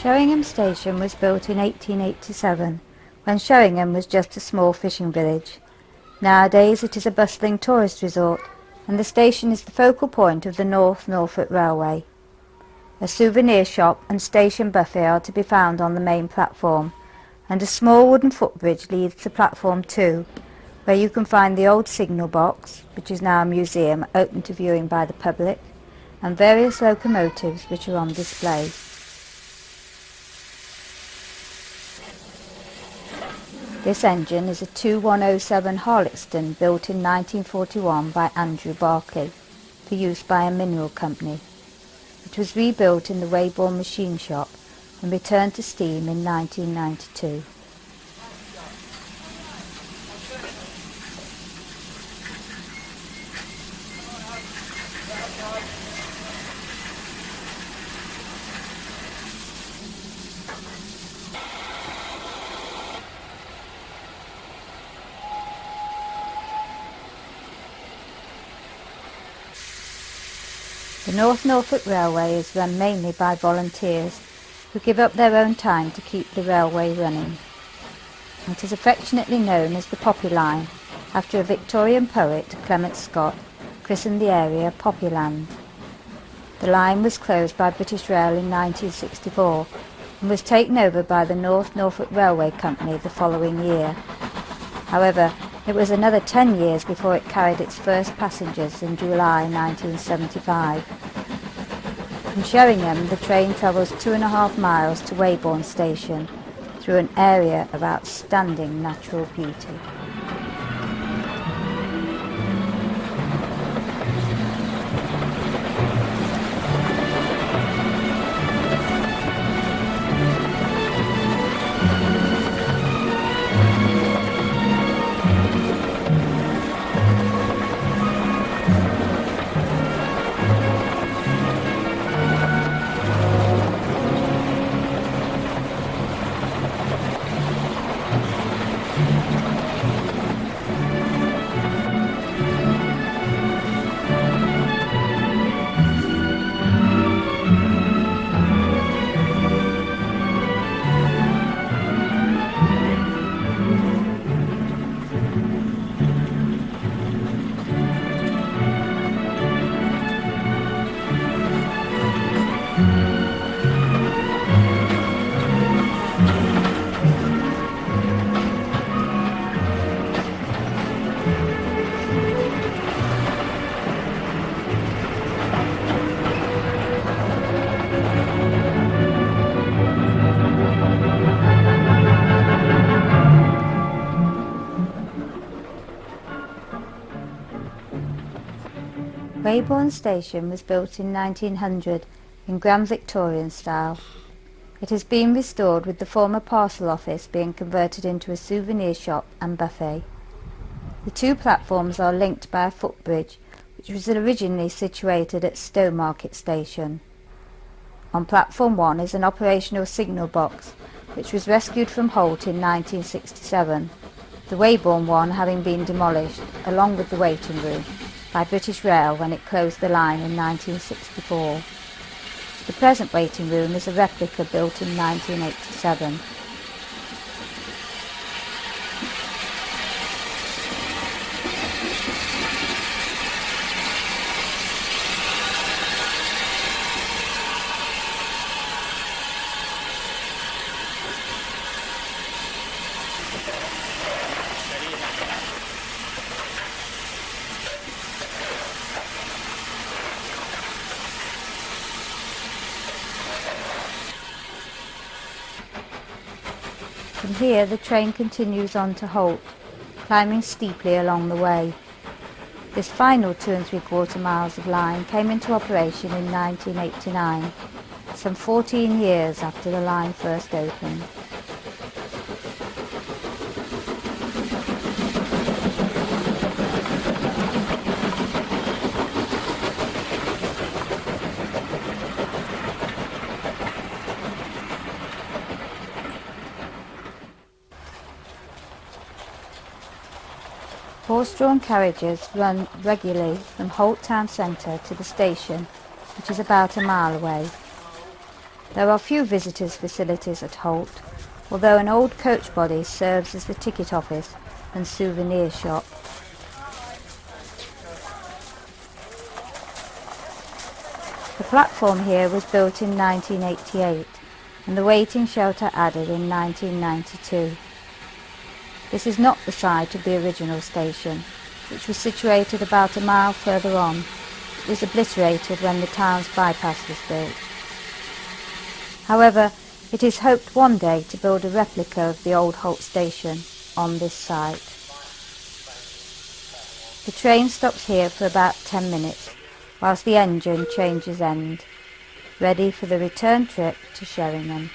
Sheringham Station was built in 1887, when Sheringham was just a small fishing village. Nowadays it is a bustling tourist resort, and the station is the focal point of the North Norfolk Railway. A souvenir shop and station buffet are to be found on the main platform, and a small wooden footbridge leads to platform 2, where you can find the old signal box, which is now a museum open to viewing by the public, and various locomotives which are on display. This engine is a 2107 Harlexton built in 1941 by Andrew Barclay for use by a mineral company. It was rebuilt in the Weybourne machine shop and returned to steam in 1992. The North Norfolk Railway is run mainly by volunteers who give up their own time to keep the railway running. It is affectionately known as the Poppy Line, after a Victorian poet, Clement Scott, christened the area Poppyland. The line was closed by British Rail in 1964 and was taken over by the North Norfolk Railway Company the following year. However, it was another 10 years before it carried its first passengers in July 1975. From Sheringham, the train travels 2.5 miles to Weybourne Station through an area of outstanding natural beauty. Weybourne Station was built in 1900 in Grand Victorian style. It has been restored, with the former parcel office being converted into a souvenir shop and buffet. The two platforms are linked by a footbridge, which was originally situated at Stowmarket Station. On platform 1 is an operational signal box, which was rescued from Holt in 1967, the Weybourne one having been demolished, along with the waiting room, by British Rail when it closed the line in 1964. The present waiting room is a replica built in 1987. From here the train continues on to Holt, climbing steeply along the way. This final 2 3/4 miles of line came into operation in 1989, some 14 years after the line first opened. Horse-drawn carriages run regularly from Holt town centre to the station, which is about a mile away. There are few visitors' facilities at Holt, although an old coach body serves as the ticket office and souvenir shop. The platform here was built in 1988 and the waiting shelter added in 1992. This is not the site of the original station, which was situated about a mile further on. It was obliterated when the town's bypass was built. However, it is hoped one day to build a replica of the old Holt station on this site. The train stops here for about 10 minutes, whilst the engine changes end, ready for the return trip to Sheringham.